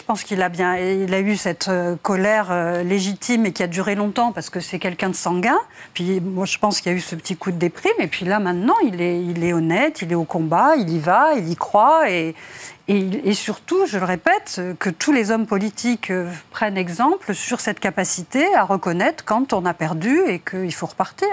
je pense qu'il a eu cette colère légitime et qui a duré longtemps parce que c'est quelqu'un de sanguin. Puis moi, je pense qu'il y a eu ce petit coup de déprime. Et puis là, maintenant, il est honnête, il est au combat, il y va, il y croit. Et surtout, je le répète, que tous les hommes politiques prennent exemple sur cette capacité à reconnaître quand on a perdu et qu'il faut repartir.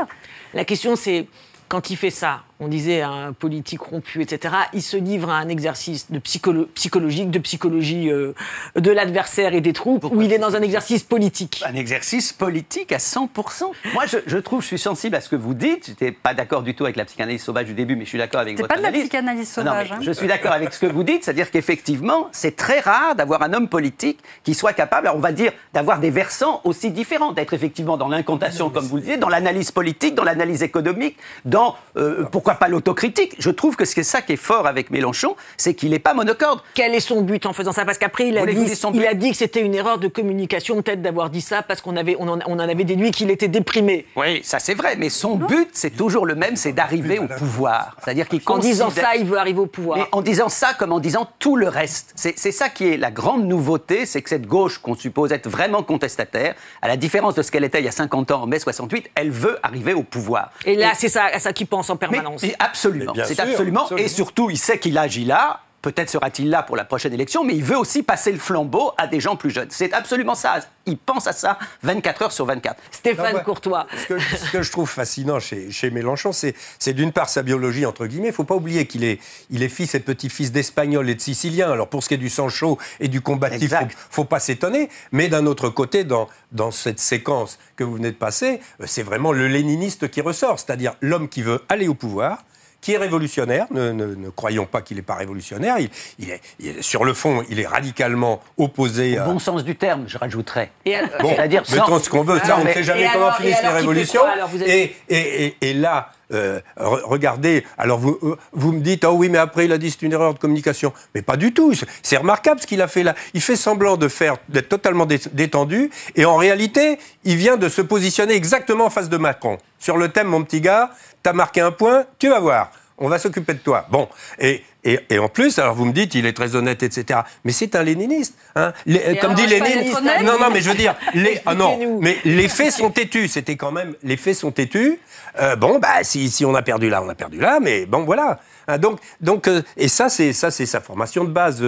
La question, c'est, quand il fait ça, on disait un politique rompu, etc., il se livre à un exercice de psychologique, de psychologie de l'adversaire et des troupes, ou il est dans un exercice politique? Un exercice politique à 100%. Moi, je suis sensible à ce que vous dites. Je n'étais pas d'accord du tout avec la psychanalyse sauvage du début, mais je suis d'accord avec votre analyse. C'est pas de la psychanalyse sauvage. Je suis d'accord avec ce que vous dites, c'est-à-dire qu'effectivement, c'est très rare d'avoir un homme politique qui soit capable, alors on va dire, d'avoir des versants aussi différents, d'être effectivement dans l'incantation, comme vous le disiez, dans l'analyse politique, dans l'analyse économique, dans, pourquoi pas l'autocritique. Je trouve que c'est ça qui est fort avec Mélenchon, c'est qu'il n'est pas monocorde. Quel est son but en faisant ça? Parce qu'après, il a dit que c'était une erreur de communication, peut-être d'avoir dit ça, parce qu'on en avait déduit qu'il était déprimé. Oui, ça c'est vrai, mais son but, c'est toujours le même, c'est d'arriver au pouvoir. C'est-à-dire qu'il En disant ça, il veut arriver au pouvoir. Mais en disant ça, comme en disant tout le reste. C'est ça qui est la grande nouveauté, c'est que cette gauche qu'on suppose être vraiment contestataire, à la différence de ce qu'elle était il y a 50 ans, en mai 68, elle veut arriver au pouvoir. Et là, c'est ça qu'il pense en permanence. Mais absolument, absolument. Et surtout, il sait qu'il agit là. Peut-être sera-t-il là pour la prochaine élection, mais il veut aussi passer le flambeau à des gens plus jeunes. C'est absolument ça. Il pense à ça 24 heures sur 24. Stéphane Courtois. Ce que je trouve fascinant chez Mélenchon, c'est d'une part sa biologie, entre guillemets. Il ne faut pas oublier qu'il est fils et petit-fils d'Espagnols et de Siciliens. Alors pour ce qui est du sang chaud et du combatif, il ne faut pas s'étonner. Mais d'un autre côté, dans cette séquence que vous venez de passer, c'est vraiment le léniniste qui ressort. C'est-à-dire l'homme qui veut aller au pouvoir, qui est révolutionnaire, ne croyons pas qu'il n'est pas révolutionnaire, sur le fond, il est radicalement opposé au bon sens du terme, je rajouterais. Bon, mettons ce qu'on veut, ça, on ne sait jamais comment finissent les révolutions. Et là, regardez, alors vous me dites, oh oui, mais après il a dit c'est une erreur de communication. Mais pas du tout, c'est remarquable ce qu'il a fait là. Il fait semblant d'être totalement détendu, et en réalité, il vient de se positionner exactement en face de Macron. Sur le thème, mon petit gars, t'as marqué un point, tu vas voir, on va s'occuper de toi. Bon, et en plus, alors vous me dites, il est très honnête, etc. Mais c'est un léniniste. Hein. Comme dit Lénine... Non, mais je veux dire... mais les faits sont têtus. C'était quand même... Les faits sont têtus. Si on a perdu là, on a perdu là. Mais bon, voilà. Hein, donc, et ça, c'est sa formation de base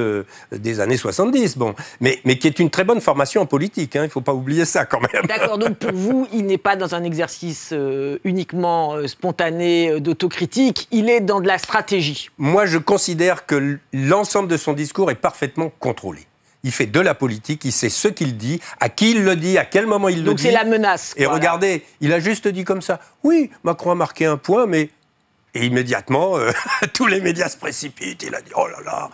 des années 70. Bon. Mais qui est une très bonne formation en politique. Hein, il ne faut pas oublier ça, quand même. D'accord, donc pour vous, il n'est pas dans un exercice uniquement spontané d'autocritique. Il est dans de la stratégie. Moi, je considère que l'ensemble de son discours est parfaitement contrôlé. Il fait de la politique, il sait ce qu'il dit, à qui il le dit, à quel moment il le dit. Donc c'est la menace. Et regardez, il a juste dit comme ça. Oui, Macron a marqué un point, mais... Et immédiatement, tous les médias se précipitent. Il a dit, oh là là,